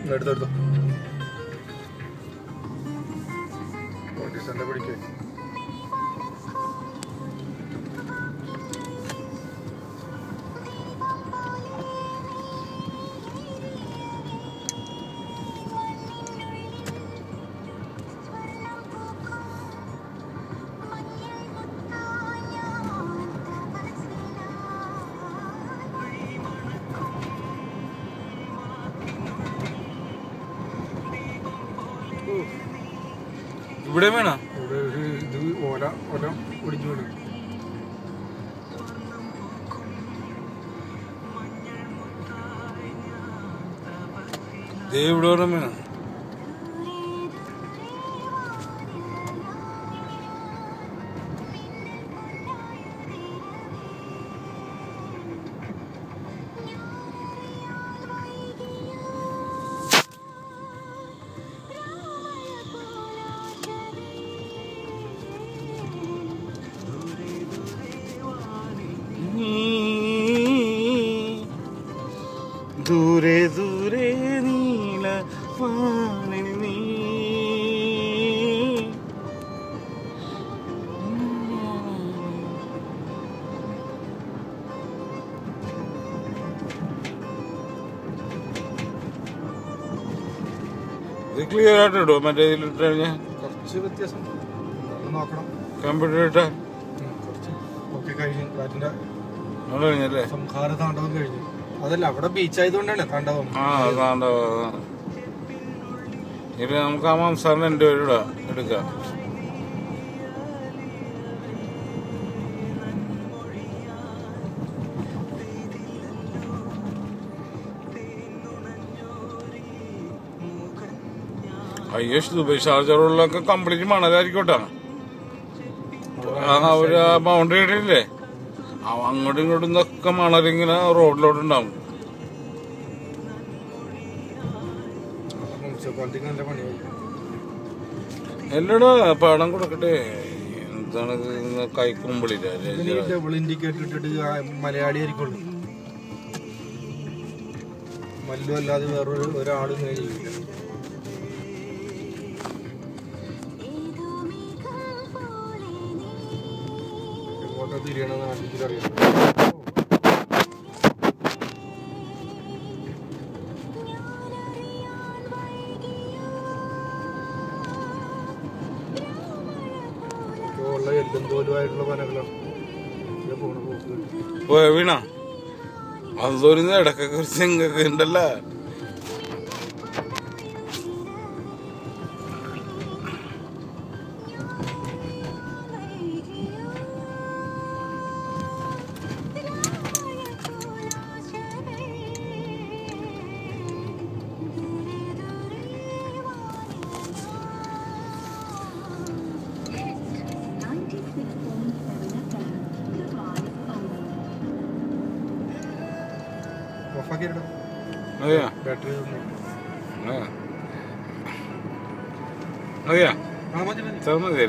എടുത്തെടുത്തോ പിടിക്കേ ഇവിടെ വേണോ ഇത് ഓല ഓല ഒടിഞ്ഞു വീണു ഇവിടെ വേണം ദൂരെ ദൂരെ നീല വാനിൽ നീ ഇത് ക്ലിയർ ആയിട്ട് ഇടുമോ മറ്റേ ഇതിലിട്ട് കഴിഞ്ഞാൽ കുറച്ച് വ്യത്യാസം നോക്കണം കമ്പ്യൂട്ടർ ഇട്ടാ കുറച്ച് ഓക്കെ കഴിഞ്ഞു കാറ്റിന്റെ കഴിഞ്ഞല്ലേ സംഹാര താണ്ഡവം കഴിഞ്ഞു അതല്ല അവിടെ ബീച്ച് ആയതുകൊണ്ടാണ് താണ്ഡവം താണ്ഡവം ഇത് നമുക്ക് ആ മാംസാറിന് എൻ്റെ പേര് എടുക്കാം അയ്യോ ദുബൈ ഷാർജറുകളിലൊക്കെ കംപ്ലീറ്റ് മണലായിരിക്കോട്ടാ ഒരു ബൗണ്ടറി ഇടയില്ലേ അങ്ങോട്ടും ഇങ്ങോട്ടും നിന്നൊക്കെ മണലിങ്ങനെ റോഡിലോട്ടുണ്ടാവും എല്ലാടാ പാടം കൊടുക്കട്ടെ എന്താണ് കൈക്കുമ്പിളില്ല ഡബിൾ ഇൻഡിക്കേറ്റർ ഇട്ടിട്ട് മലയാളി ആയിരിക്കുള്ളൂ മല്ലു അല്ലാതെ വേറൊരു ഒരാളും ഇങ്ങനെ ചെയ്യില്ല എങ്ങോട്ടാ തിരിയണമെന്ന് ആർക്കെങ്കിലും അറിയാം എല്ലും തോലുമായിട്ടുള്ള പനകളാണ് വീണ അതൊരു ഇടക്കൊക്കെ കുറച്ച് ഇങ്ങൊക്കെ ഉണ്ടല്ലോ बैटरी चल मत